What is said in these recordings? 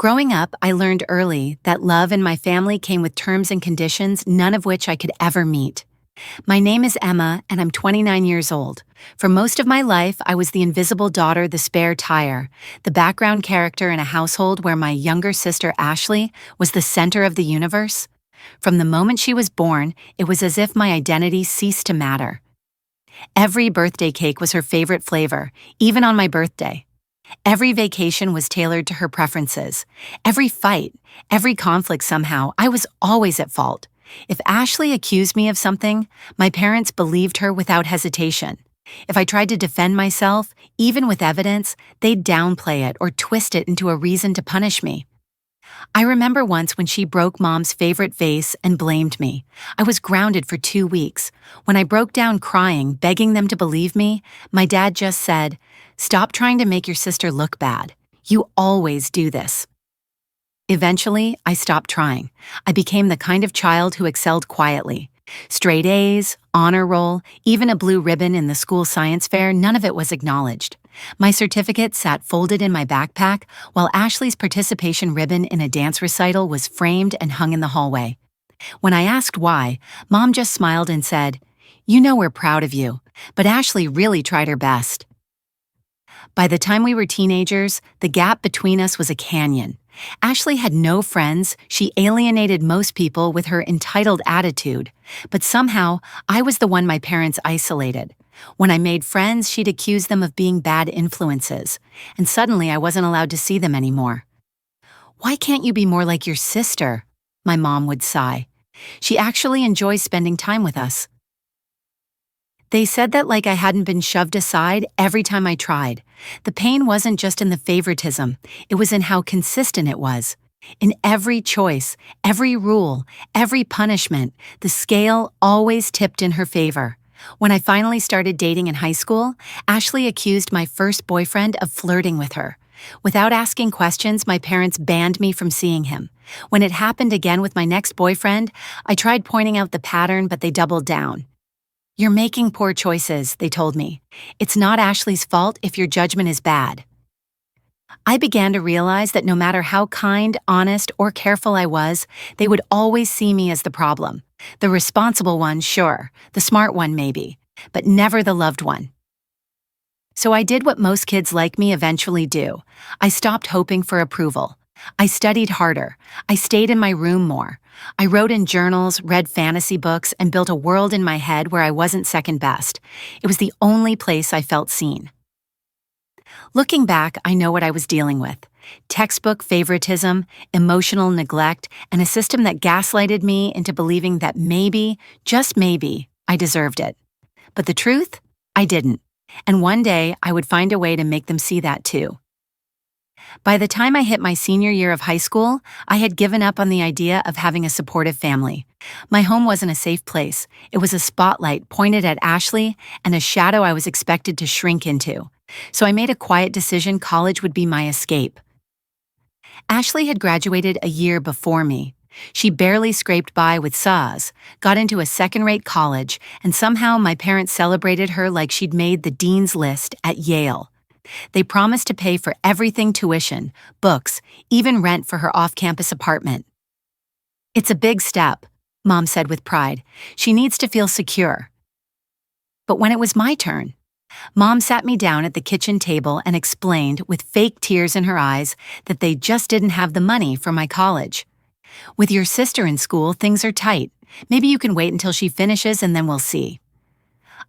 Growing up, I learned early that love in my family came with terms and conditions, none of which I could ever meet. My name is Emma, and I'm 29 years old. For most of my life, I was the invisible daughter, the spare tire, the background character in a household where my younger sister, Ashley, was the center of the universe. From the moment she was born, it was as if my identity ceased to matter. Every birthday cake was her favorite flavor, even on my birthday. Every vacation was tailored to her preferences. Every fight, every conflict somehow, I was always at fault. If Ashley accused me of something, my parents believed her without hesitation. If I tried to defend myself, even with evidence, they'd downplay it or twist it into a reason to punish me. I remember once when she broke Mom's favorite vase and blamed me. I was grounded for 2 weeks. When I broke down crying, begging them to believe me, my dad just said, "Stop trying to make your sister look bad. You always do this." Eventually, I stopped trying. I became the kind of child who excelled quietly. Straight A's, honor roll, even a blue ribbon in the school science fair, none of it was acknowledged. My certificate sat folded in my backpack, while Ashley's participation ribbon in a dance recital was framed and hung in the hallway. When I asked why, Mom just smiled and said, "You know we're proud of you, but Ashley really tried her best." By the time we were teenagers, the gap between us was a canyon. Ashley had no friends, she alienated most people with her entitled attitude, but somehow I was the one my parents isolated. When I made friends, she'd accuse them of being bad influences, and suddenly I wasn't allowed to see them anymore. "Why can't you be more like your sister?" my mom would sigh. "She actually enjoys spending time with us." They said that like I hadn't been shoved aside every time I tried. The pain wasn't just in the favoritism, it was in how consistent it was. In every choice, every rule, every punishment, the scale always tipped in her favor. When I finally started dating in high school, Ashley accused my first boyfriend of flirting with her. Without asking questions, my parents banned me from seeing him. When it happened again with my next boyfriend, I tried pointing out the pattern, but they doubled down. "You're making poor choices," they told me. "It's not Ashley's fault if your judgment is bad." I began to realize that no matter how kind, honest, or careful I was, they would always see me as the problem. The responsible one, sure, the smart one maybe, but never the loved one. So I did what most kids like me eventually do. I stopped hoping for approval. I studied harder. I stayed in my room more. I wrote in journals, read fantasy books, and built a world in my head where I wasn't second best. It was the only place I felt seen. Looking back, I know what I was dealing with. Textbook favoritism, emotional neglect, and a system that gaslighted me into believing that maybe, just maybe, I deserved it. But the truth? I didn't. And one day, I would find a way to make them see that too. By the time I hit my senior year of high school, I had given up on the idea of having a supportive family. My home wasn't a safe place. It was a spotlight pointed at Ashley and a shadow I was expected to shrink into. So I made a quiet decision college would be my escape. Ashley had graduated a year before me. She barely scraped by with SAWS, got into a second-rate college, and somehow my parents celebrated her like she'd made the dean's list at Yale. They promised to pay for everything: tuition, books, even rent for her off-campus apartment. "It's a big step," Mom said with pride. "She needs to feel secure." But when it was my turn, Mom sat me down at the kitchen table and explained, with fake tears in her eyes, that they just didn't have the money for my college. "With your sister in school, things are tight. Maybe you can wait until she finishes and then we'll see."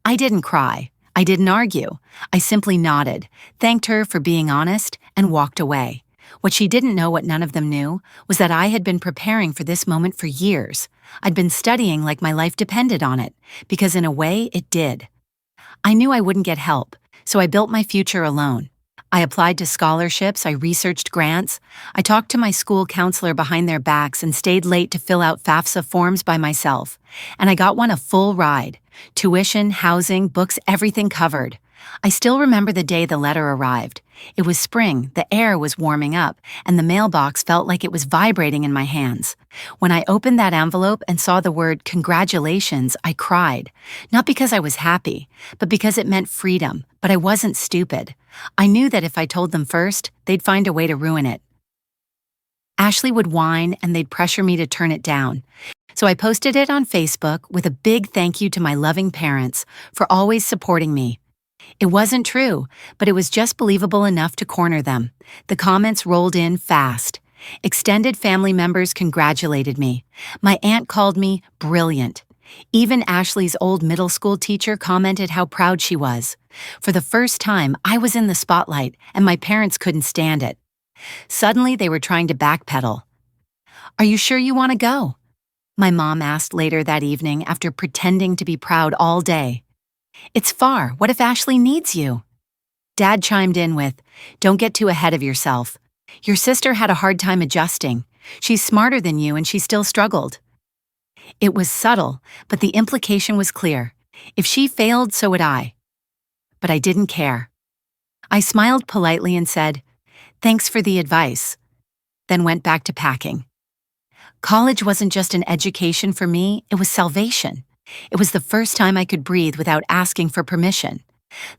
I didn't cry. I didn't argue. I simply nodded, thanked her for being honest, and walked away. What she didn't know, what none of them knew, was that I had been preparing for this moment for years. I'd been studying like my life depended on it, because in a way, it did. I knew I wouldn't get help, so I built my future alone. I applied to scholarships, I researched grants, I talked to my school counselor behind their backs and stayed late to fill out FAFSA forms by myself. And I got one a full ride. Tuition, housing, books, everything covered. I still remember the day the letter arrived. It was spring, the air was warming up, and the mailbox felt like it was vibrating in my hands. When I opened that envelope and saw the word "congratulations," I cried. Not because I was happy, but because it meant freedom. But I wasn't stupid. I knew that if I told them first, they'd find a way to ruin it. Ashley would whine and they'd pressure me to turn it down. So I posted it on Facebook with a big thank you to my loving parents for always supporting me. It wasn't true, but it was just believable enough to corner them. The comments rolled in fast. Extended family members congratulated me. My aunt called me brilliant. Even Ashley's old middle school teacher commented how proud she was. For the first time, I was in the spotlight, and my parents couldn't stand it. Suddenly, they were trying to backpedal. "Are you sure you want to go?" my mom asked later that evening after pretending to be proud all day. "It's far. What if Ashley needs you?" Dad chimed in with, "Don't get too ahead of yourself. Your sister had a hard time adjusting. She's smarter than you and she still struggled." It was subtle, but the implication was clear. If she failed, so would I. But I didn't care. I smiled politely and said, "Thanks for the advice," then went back to packing. College wasn't just an education for me, it was salvation. It was the first time I could breathe without asking for permission.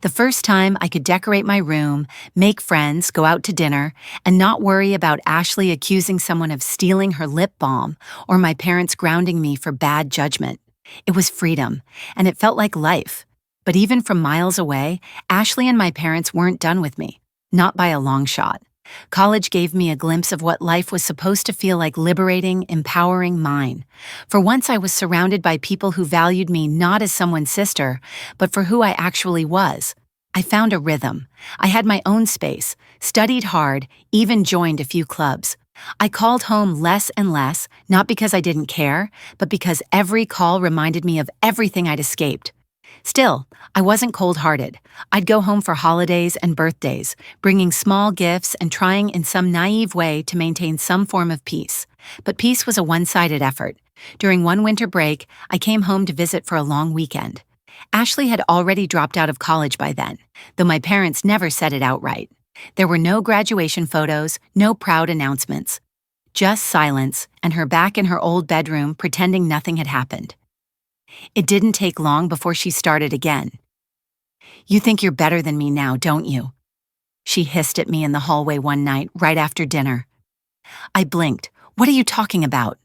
The first time I could decorate my room, make friends, go out to dinner, and not worry about Ashley accusing someone of stealing her lip balm or my parents grounding me for bad judgment. It was freedom, and it felt like life. But even from miles away, Ashley and my parents weren't done with me. Not by a long shot. College gave me a glimpse of what life was supposed to feel like: liberating, empowering, mine. For once I was surrounded by people who valued me not as someone's sister, but for who I actually was. I found a rhythm. I had my own space, studied hard, even joined a few clubs. I called home less and less, not because I didn't care, but because every call reminded me of everything I'd escaped. Still, I wasn't cold-hearted. I'd go home for holidays and birthdays, bringing small gifts and trying in some naive way to maintain some form of peace. But peace was a one-sided effort. During one winter break, I came home to visit for a long weekend. Ashley had already dropped out of college by then, though my parents never said it outright. There were no graduation photos, no proud announcements. Just silence, and her back in her old bedroom pretending nothing had happened. It didn't take long before she started again. "You think you're better than me now, don't you?" she hissed at me in the hallway one night, right after dinner. I blinked. "What are you talking about?"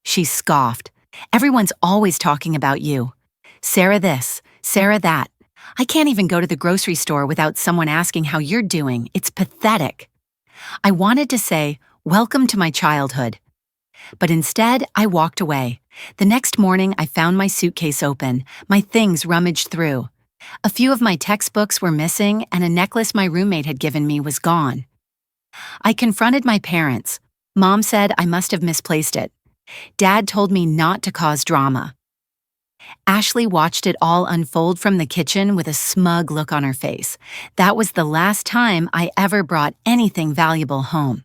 She scoffed. "Everyone's always talking about you. Sarah this, Sarah that. I can't even go to the grocery store without someone asking how you're doing. It's pathetic." I wanted to say, "Welcome to my childhood." But instead, I walked away. The next morning, I found my suitcase open, my things rummaged through. A few of my textbooks were missing, and a necklace my roommate had given me was gone. I confronted my parents. Mom said I must have misplaced it. Dad told me not to cause drama. Ashley watched it all unfold from the kitchen with a smug look on her face. That was the last time I ever brought anything valuable home.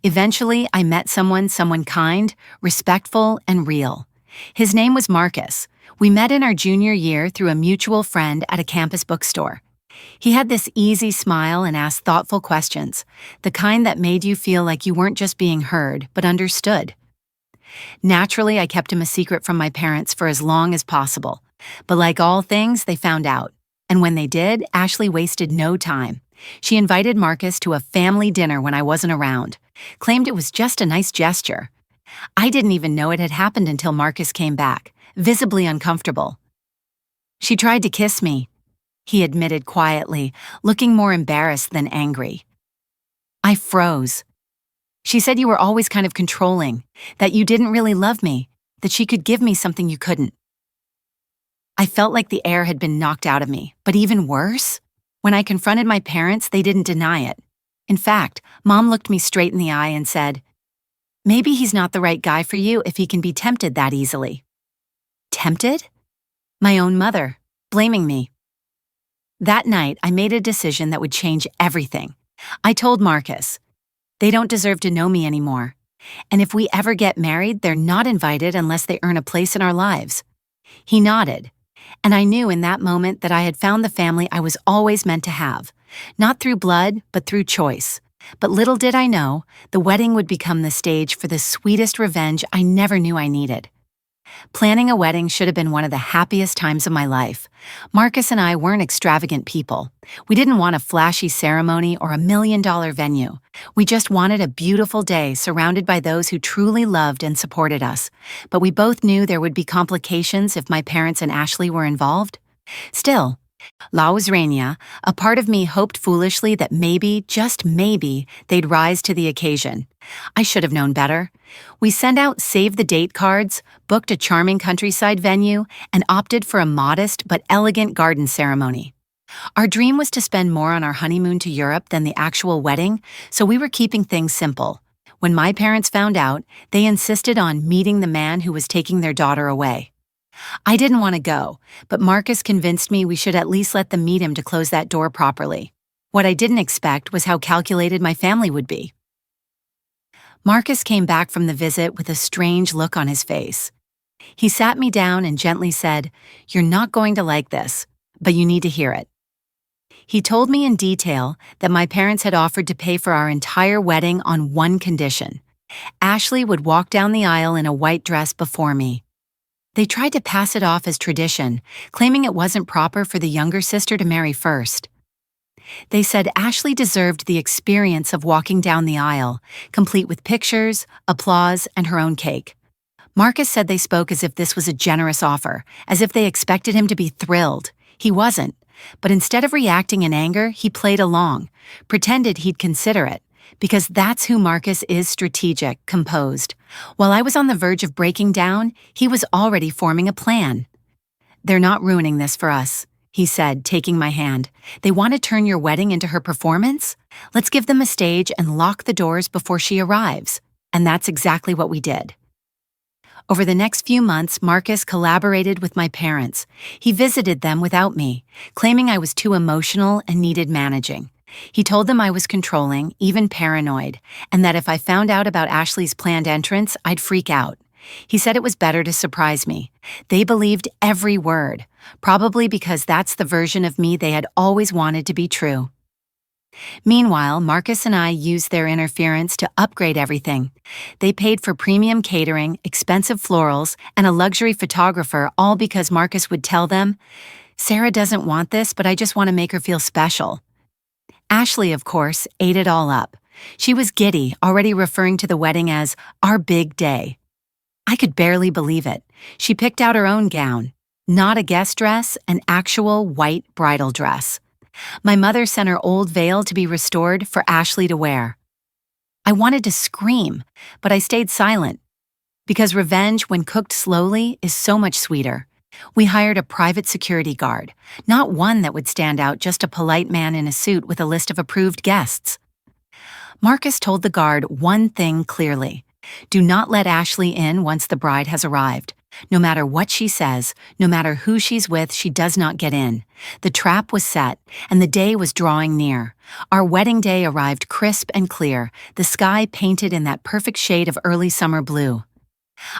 Eventually, I met someone kind, respectful, and real. His name was Marcus. We met in our junior year through a mutual friend at a campus bookstore. He had this easy smile and asked thoughtful questions, the kind that made you feel like you weren't just being heard, but understood. Naturally, I kept him a secret from my parents for as long as possible. But like all things, they found out. And when they did, Ashley wasted no time. She invited Marcus to a family dinner when I wasn't around, claimed it was just a nice gesture. I didn't even know it had happened until Marcus came back, visibly uncomfortable. "She tried to kiss me," he admitted quietly, looking more embarrassed than angry. I froze. "She said you were always kind of controlling, that you didn't really love me, that she could give me something you couldn't." I felt like the air had been knocked out of me, but even worse, when I confronted my parents, they didn't deny it. In fact, Mom looked me straight in the eye and said, "Maybe he's not the right guy for you if he can be tempted that easily." Tempted? My own mother, blaming me. That night, I made a decision that would change everything. I told Marcus, "They don't deserve to know me anymore. And if we ever get married, they're not invited unless they earn a place in our lives." He nodded. And I knew in that moment that I had found the family I was always meant to have, not through blood, but through choice. But little did I know, the wedding would become the stage for the sweetest revenge I never knew I needed. Planning a wedding should have been one of the happiest times of my life. Marcus and I weren't extravagant people. We didn't want a flashy ceremony or $1 million venue. We just wanted a beautiful day surrounded by those who truly loved and supported us. But we both knew there would be complications if my parents and Ashley were involved. Still, La was Rainier, a part of me hoped foolishly that maybe, just maybe, they'd rise to the occasion. I should have known better. We sent out save-the-date cards, booked a charming countryside venue, and opted for a modest but elegant garden ceremony. Our dream was to spend more on our honeymoon to Europe than the actual wedding, so we were keeping things simple. When my parents found out, they insisted on meeting the man who was taking their daughter away. I didn't want to go, but Marcus convinced me we should at least let them meet him to close that door properly. What I didn't expect was how calculated my family would be. Marcus came back from the visit with a strange look on his face. He sat me down and gently said, "You're not going to like this, but you need to hear it." He told me in detail that my parents had offered to pay for our entire wedding on one condition. Ashley would walk down the aisle in a white dress before me. They tried to pass it off as tradition, claiming it wasn't proper for the younger sister to marry first. They said Ashley deserved the experience of walking down the aisle, complete with pictures, applause, and her own cake. Marcus said they spoke as if this was a generous offer, as if they expected him to be thrilled. He wasn't, but instead of reacting in anger, he played along, pretended he'd consider it, because that's who Marcus is: strategic, composed. While I was on the verge of breaking down, he was already forming a plan. "They're not ruining this for us," he said, taking my hand. "They want to turn your wedding into her performance? Let's give them a stage and lock the doors before she arrives." And that's exactly what we did. Over the next few months, Marcus collaborated with my parents. He visited them without me, claiming I was too emotional and needed managing. He told them I was controlling, even paranoid, and that if I found out about Ashley's planned entrance, I'd freak out. He said it was better to surprise me. They believed every word, probably because that's the version of me they had always wanted to be true. Meanwhile, Marcus and I used their interference to upgrade everything. They paid for premium catering, expensive florals, and a luxury photographer, all because Marcus would tell them, "Sarah doesn't want this, but I just want to make her feel special." Ashley, of course, ate it all up. She was giddy, already referring to the wedding as our big day. I could barely believe it. She picked out her own gown. Not a guest dress, an actual white bridal dress. My mother sent her old veil to be restored for Ashley to wear. I wanted to scream, but I stayed silent, because revenge, when cooked slowly, is so much sweeter. We hired a private security guard, not one that would stand out, just a polite man in a suit with a list of approved guests. Marcus told the guard one thing clearly: do not let Ashley in once the bride has arrived. No matter what she says, no matter who she's with, she does not get in. The trap was set, and the day was drawing near. Our wedding day arrived crisp and clear, the sky painted in that perfect shade of early summer blue.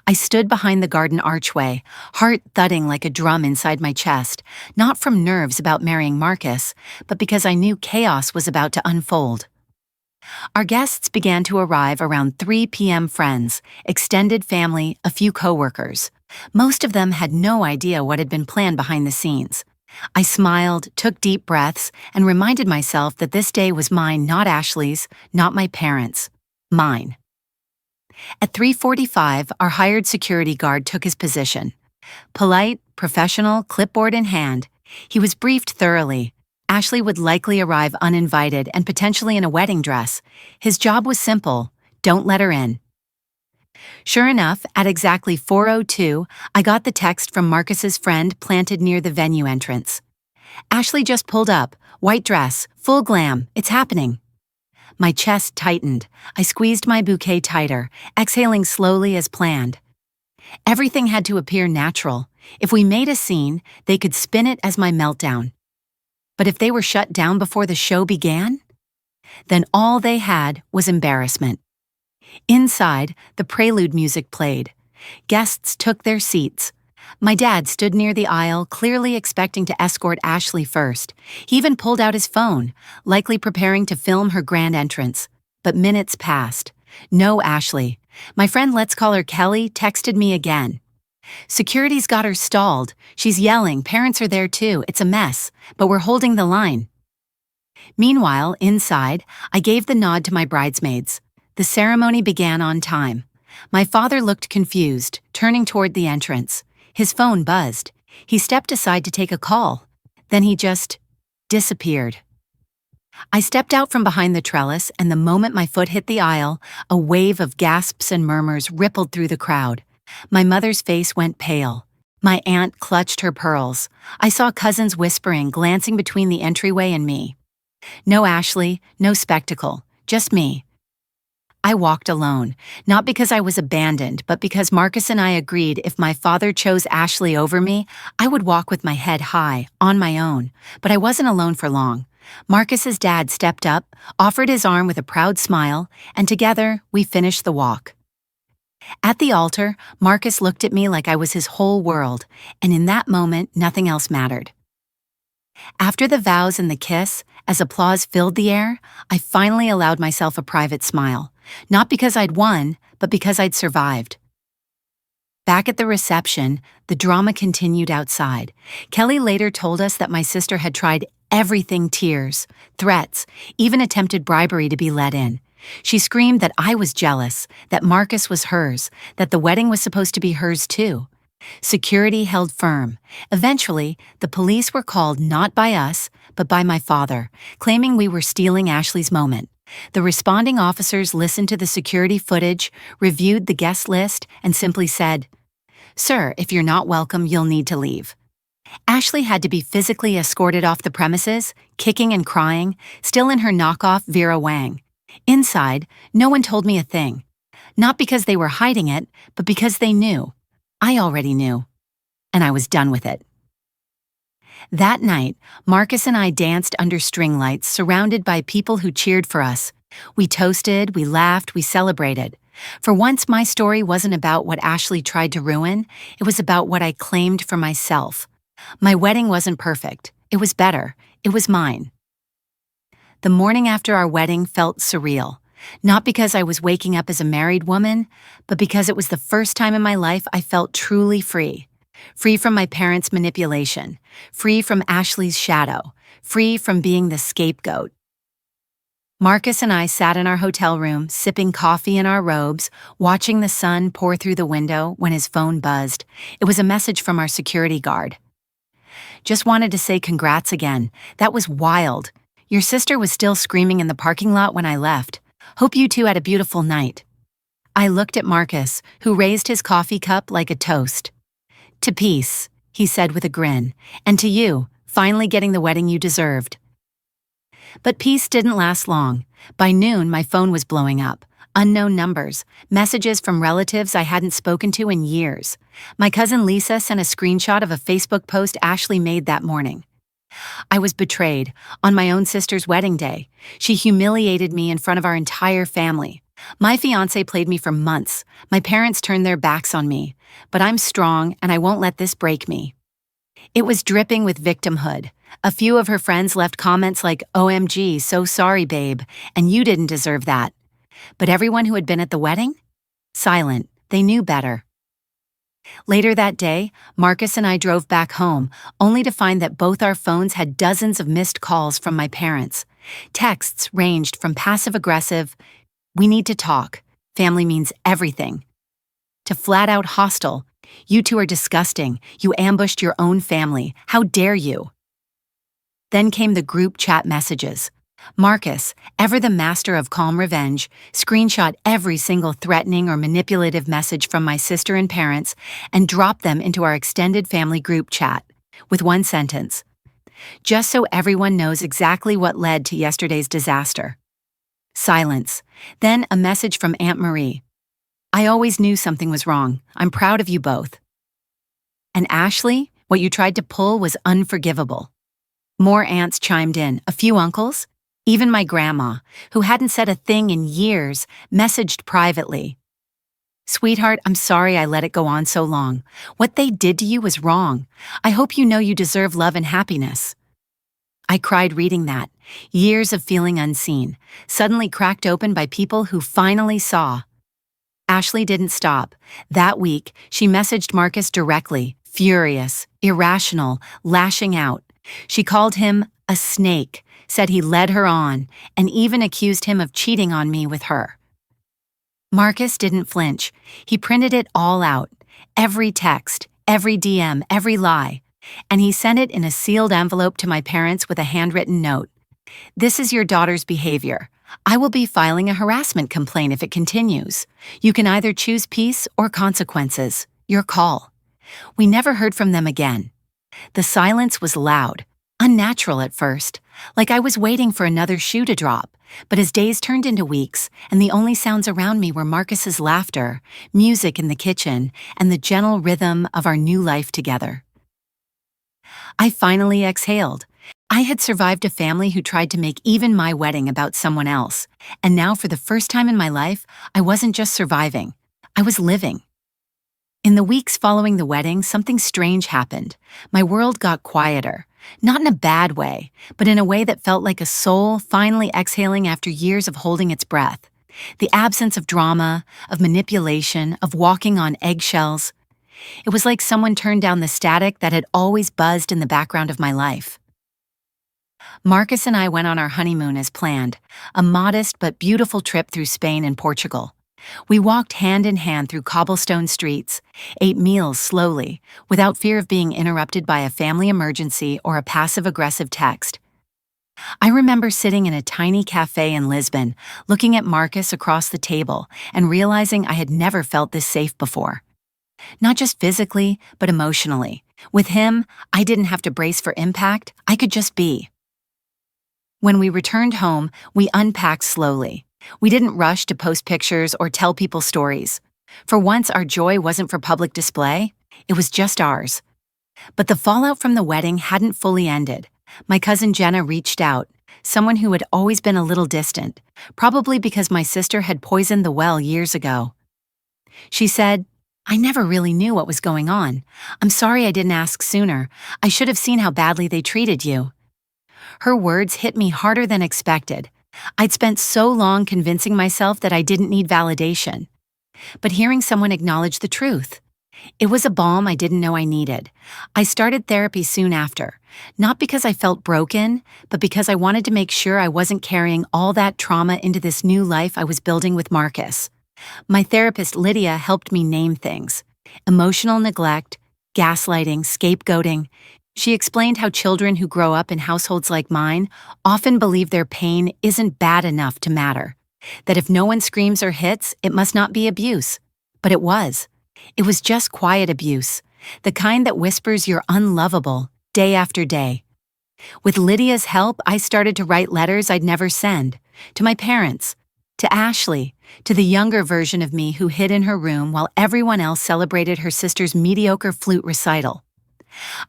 I stood behind the garden archway, heart thudding like a drum inside my chest, not from nerves about marrying Marcus, but because I knew chaos was about to unfold. Our guests began to arrive around 3 p.m. friends, extended family, a few coworkers. Most of them had no idea what had been planned behind the scenes. I smiled, took deep breaths, and reminded myself that this day was mine, not Ashley's, not my parents'. Mine. At 3:45, our hired security guard took his position. Polite, professional, clipboard in hand, he was briefed thoroughly. Ashley would likely arrive uninvited and potentially in a wedding dress. His job was simple: don't let her in. Sure enough, at exactly 4:02, I got the text from Marcus's friend planted near the venue entrance. "Ashley just pulled up, white dress, full glam, it's happening." My chest tightened. I squeezed my bouquet tighter, exhaling slowly as planned. Everything had to appear natural. If we made a scene, they could spin it as my meltdown. But if they were shut down before the show began, then all they had was embarrassment. Inside, the prelude music played. Guests took their seats. My dad stood near the aisle, clearly expecting to escort Ashley first. He even pulled out his phone, likely preparing to film her grand entrance. But minutes passed. No Ashley. My friend, let's call her Kelly, texted me again. Security's got her stalled. She's yelling, parents are there too, it's a mess, but we're holding the line. Meanwhile, inside, I gave the nod to my bridesmaids. The ceremony began on time. My father looked confused, turning toward the entrance. His phone buzzed. He stepped aside to take a call. Then he just disappeared. I stepped out from behind the trellis, and the moment my foot hit the aisle, a wave of gasps and murmurs rippled through the crowd. My mother's face went pale. My aunt clutched her pearls. I saw cousins whispering, glancing between the entryway and me. No Ashley, no spectacle, just me. I walked alone, not because I was abandoned, but because Marcus and I agreed if my father chose Ashley over me, I would walk with my head high, on my own. But I wasn't alone for long. Marcus's dad stepped up, offered his arm with a proud smile, and together we finished the walk. At the altar, Marcus looked at me like I was his whole world, and in that moment, nothing else mattered. After the vows and the kiss, as applause filled the air, I finally allowed myself a private smile. Not because I'd won, but because I'd survived. Back at the reception, the drama continued outside. Kelly later told us that my sister had tried everything: tears, threats, even attempted bribery to be let in. She screamed that I was jealous, that Marcus was hers, that the wedding was supposed to be hers too. Security held firm. Eventually, the police were called not by us, but by my father, claiming we were stealing Ashley's moment. The responding officers listened to the security footage, reviewed the guest list, and simply said, "Sir, if you're not welcome, you'll need to leave." Ashley had to be physically escorted off the premises, kicking and crying, still in her knockoff Vera Wang. Inside, no one told me a thing. Not because they were hiding it, but because they knew. I already knew. And I was done with it. That night, Marcus and I danced under string lights, surrounded by people who cheered for us. We toasted, we laughed, we celebrated. For once, my story wasn't about what Ashley tried to ruin. It was about what I claimed for myself. My wedding wasn't perfect. It was better. It was mine. The morning after our wedding felt surreal. Not because I was waking up as a married woman, but because it was the first time in my life I felt truly free. Free from my parents' manipulation. Free from Ashley's shadow. Free from being the scapegoat. Marcus and I sat in our hotel room, sipping coffee in our robes, watching the sun pour through the window when his phone buzzed. It was a message from our security guard. "Just wanted to say congrats again. That was wild. Your sister was still screaming in the parking lot when I left. Hope you two had a beautiful night." I looked at Marcus, who raised his coffee cup like a toast. "To peace," he said with a grin, "and to you, finally getting the wedding you deserved." But peace didn't last long. By noon, my phone was blowing up. Unknown numbers, messages from relatives I hadn't spoken to in years. My cousin Lisa sent a screenshot of a Facebook post Ashley made that morning. I was betrayed on my own sister's wedding day. She humiliated me in front of our entire family. My fiancé played me for months. My parents turned their backs on me. But I'm strong, and I won't let this break me. It was dripping with victimhood. A few of her friends left comments like, "OMG, so sorry, babe, and you didn't deserve that." But everyone who had been at the wedding? Silent. They knew better. Later that day, Marcus and I drove back home, only to find that both our phones had dozens of missed calls from my parents. Texts ranged from passive-aggressive, "We need to talk, family means everything," to flat-out hostile, "You two are disgusting, you ambushed your own family, how dare you?" Then came the group chat messages. Marcus, ever the master of calm revenge, screenshot every single threatening or manipulative message from my sister and parents and dropped them into our extended family group chat, with one sentence: "Just so everyone knows exactly what led to yesterday's disaster." Silence. Then a message from Aunt Marie. "I always knew something was wrong. I'm proud of you both." And Ashley, what you tried to pull was unforgivable. More aunts chimed in, a few uncles. Even my grandma, who hadn't said a thing in years, messaged privately. "Sweetheart, I'm sorry I let it go on so long. What they did to you was wrong. I hope you know you deserve love and happiness." I cried reading that. Years of feeling unseen, suddenly cracked open by people who finally saw. Ashley didn't stop. That week, she messaged Marcus directly, furious, irrational, lashing out. She called him a snake, said he led her on, and even accused him of cheating on me with her. Marcus didn't flinch. He printed it all out. Every text, every DM, every lie. And he sent it in a sealed envelope to my parents with a handwritten note. "This is your daughter's behavior. I will be filing a harassment complaint if it continues. You can either choose peace or consequences. Your call." We never heard from them again. The silence was loud, unnatural at first, like I was waiting for another shoe to drop. But as days turned into weeks, and the only sounds around me were Marcus's laughter, music in the kitchen, and the gentle rhythm of our new life together, I finally exhaled. I had survived a family who tried to make even my wedding about someone else, and now for the first time in my life, I wasn't just surviving, I was living. In the weeks following the wedding, something strange happened. My world got quieter. Not in a bad way, but in a way that felt like a soul finally exhaling after years of holding its breath. The absence of drama, of manipulation, of walking on eggshells. It was like someone turned down the static that had always buzzed in the background of my life. Marcus and I went on our honeymoon as planned, a modest but beautiful trip through Spain and Portugal. We walked hand in hand through cobblestone streets, ate meals slowly, without fear of being interrupted by a family emergency or a passive-aggressive text. I remember sitting in a tiny cafe in Lisbon, looking at Marcus across the table and realizing I had never felt this safe before. Not just physically, but emotionally. With him, I didn't have to brace for impact, I could just be. When we returned home, we unpacked slowly. We didn't rush to post pictures or tell people stories. For once, our joy wasn't for public display, it was just ours. But the fallout from the wedding hadn't fully ended. My cousin Jenna reached out, someone who had always been a little distant, probably because my sister had poisoned the well years ago. She said, "I never really knew what was going on. I'm sorry I didn't ask sooner. I should have seen how badly they treated you." Her words hit me harder than expected. I'd spent so long convincing myself that I didn't need validation. But hearing someone acknowledge the truth, it was a balm I didn't know I needed. I started therapy soon after, not because I felt broken, but because I wanted to make sure I wasn't carrying all that trauma into this new life I was building with Marcus. My therapist Lydia helped me name things: emotional neglect, gaslighting, scapegoating. She explained how children who grow up in households like mine often believe their pain isn't bad enough to matter, that if no one screams or hits, it must not be abuse. But it was. It was just quiet abuse, the kind that whispers you're unlovable day after day. With Lydia's help, I started to write letters I'd never send, to my parents, to Ashley, to the younger version of me who hid in her room while everyone else celebrated her sister's mediocre flute recital.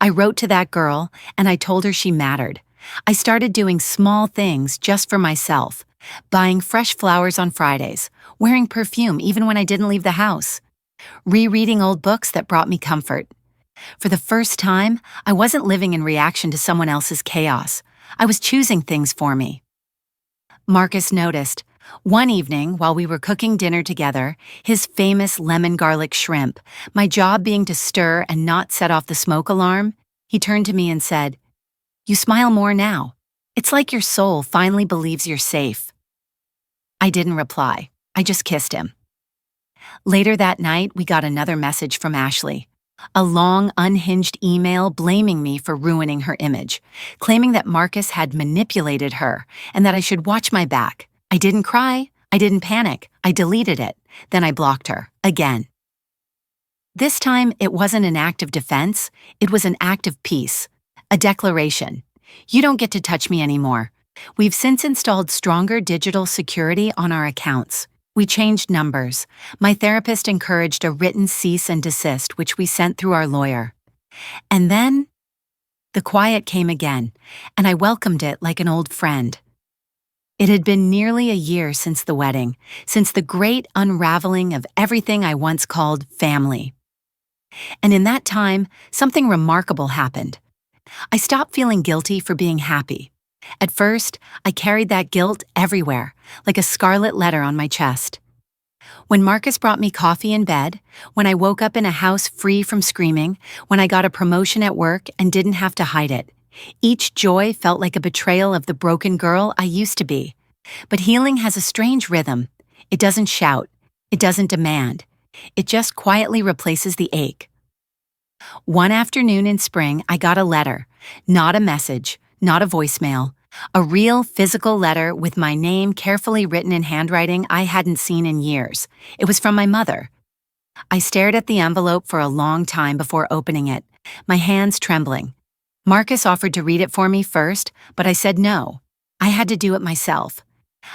I wrote to that girl, and I told her she mattered. I started doing small things just for myself, buying fresh flowers on Fridays, wearing perfume even when I didn't leave the house, rereading old books that brought me comfort. For the first time, I wasn't living in reaction to someone else's chaos. I was choosing things for me. Marcus noticed. One evening, while we were cooking dinner together, his famous lemon garlic shrimp, my job being to stir and not set off the smoke alarm, he turned to me and said, "You smile more now. It's like your soul finally believes you're safe." I didn't reply. I just kissed him. Later that night, we got another message from Ashley. A long, unhinged email blaming me for ruining her image, claiming that Marcus had manipulated her and that I should watch my back. I didn't cry, I didn't panic, I deleted it, then I blocked her, again. This time, it wasn't an act of defense, it was an act of peace, a declaration. You don't get to touch me anymore. We've since installed stronger digital security on our accounts. We changed numbers. My therapist encouraged a written cease and desist, which we sent through our lawyer. And then, the quiet came again, and I welcomed it like an old friend. It had been nearly a year since the wedding, since the great unraveling of everything I once called family. And in that time, something remarkable happened. I stopped feeling guilty for being happy. At first, I carried that guilt everywhere, like a scarlet letter on my chest. When Marcus brought me coffee in bed, when I woke up in a house free from screaming, when I got a promotion at work and didn't have to hide it. Each joy felt like a betrayal of the broken girl I used to be. But healing has a strange rhythm. It doesn't shout. It doesn't demand. It just quietly replaces the ache. One afternoon in spring, I got a letter. Not a message, not a voicemail. A real physical letter with my name carefully written in handwriting I hadn't seen in years. It was from my mother. I stared at the envelope for a long time before opening it, my hands trembling. Marcus offered to read it for me first, but I said no. I had to do it myself.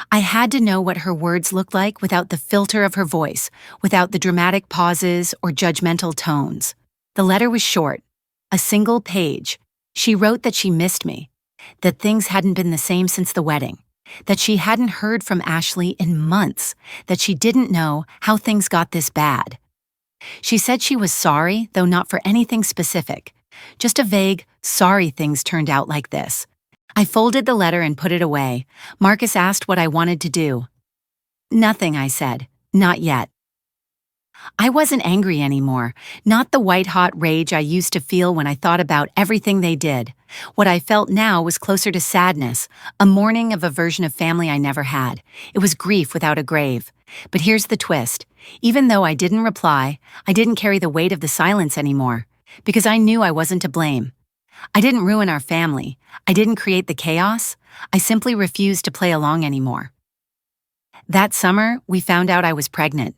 I had to know what her words looked like without the filter of her voice, without the dramatic pauses or judgmental tones. The letter was short, a single page. She wrote that she missed me, that things hadn't been the same since the wedding, that she hadn't heard from Ashley in months, that she didn't know how things got this bad. She said she was sorry, though not for anything specific. Just a vague, sorry things turned out like this. I folded the letter and put it away. Marcus asked what I wanted to do. Nothing, I said. Not yet. I wasn't angry anymore, not the white-hot rage I used to feel when I thought about everything they did. What I felt now was closer to sadness, a mourning of a version of family I never had. It was grief without a grave. But here's the twist. Even though I didn't reply, I didn't carry the weight of the silence anymore, because I knew I wasn't to blame. I didn't ruin our family. I didn't create the chaos. I simply refused to play along anymore. That summer, we found out I was pregnant.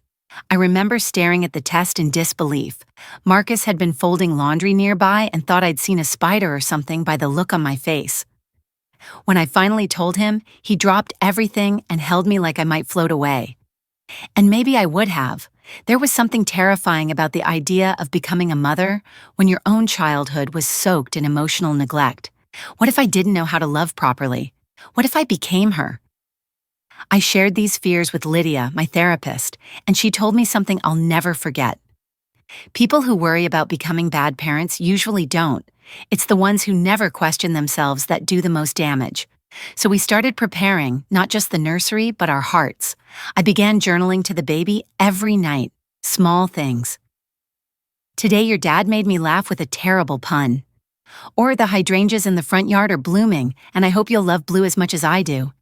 I remember staring at the test in disbelief. Marcus had been folding laundry nearby and thought I'd seen a spider or something by the look on my face. When I finally told him, he dropped everything and held me like I might float away. And maybe I would have. There was something terrifying about the idea of becoming a mother when your own childhood was soaked in emotional neglect. What if I didn't know how to love properly? What if I became her? I shared these fears with Lydia, my therapist, and she told me something I'll never forget. People who worry about becoming bad parents usually don't. It's the ones who never question themselves that do the most damage. So we started preparing, not just the nursery, but our hearts. I began journaling to the baby every night, small things. Today your dad made me laugh with a terrible pun. Or the hydrangeas in the front yard are blooming, and I hope you'll love blue as much as I do.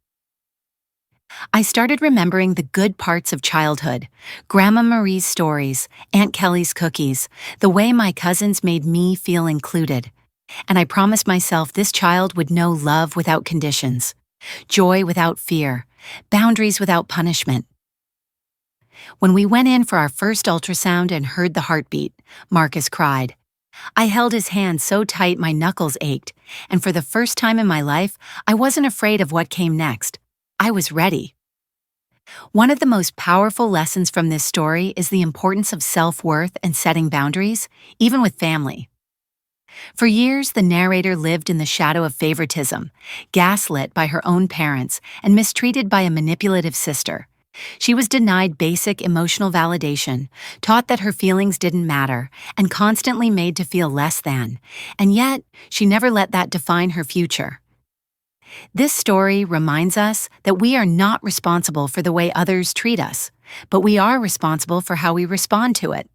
I started remembering the good parts of childhood, Grandma Marie's stories, Aunt Kelly's cookies, the way my cousins made me feel included. And I promised myself this child would know love without conditions, joy without fear, boundaries without punishment. When we went in for our first ultrasound and heard the heartbeat, Marcus cried. I held his hand so tight my knuckles ached, and for the first time in my life, I wasn't afraid of what came next. I was ready. One of the most powerful lessons from this story is the importance of self-worth and setting boundaries, even with family. For years, the narrator lived in the shadow of favoritism, gaslit by her own parents, and mistreated by a manipulative sister. She was denied basic emotional validation, taught that her feelings didn't matter, and constantly made to feel less than. And yet, she never let that define her future. This story reminds us that we are not responsible for the way others treat us, but we are responsible for how we respond to it.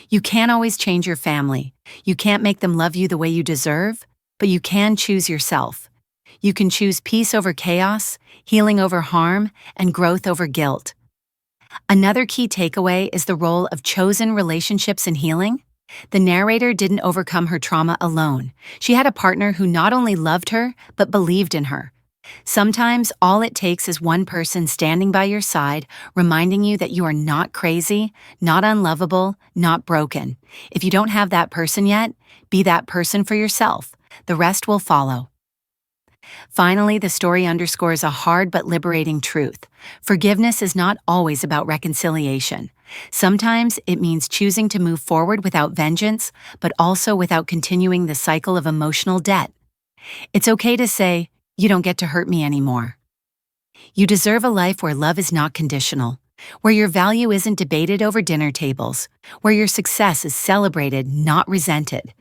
You can't always change your family. You can't make them love you the way you deserve, but you can choose yourself. You can choose peace over chaos, healing over harm, and growth over guilt. Another key takeaway is the role of chosen relationships in healing. The narrator didn't overcome her trauma alone. She had a partner who not only loved her, but believed in her. Sometimes all it takes is one person standing by your side, reminding you that you are not crazy, not unlovable, not broken. If you don't have that person yet, be that person for yourself. The rest will follow. Finally, the story underscores a hard but liberating truth. Forgiveness is not always about reconciliation. Sometimes it means choosing to move forward without vengeance, but also without continuing the cycle of emotional debt. It's okay to say, "You don't get to hurt me anymore." You deserve a life where love is not conditional, where your value isn't debated over dinner tables, where your success is celebrated, not resented.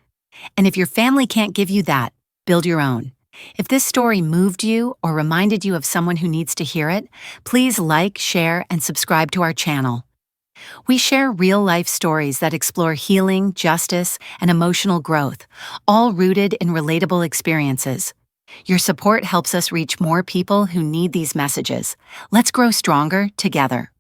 And if your family can't give you that, build your own. If this story moved you or reminded you of someone who needs to hear it, please like, share, and subscribe to our channel. We share real-life stories that explore healing, justice, and emotional growth, all rooted in relatable experiences. Your support helps us reach more people who need these messages. Let's grow stronger together.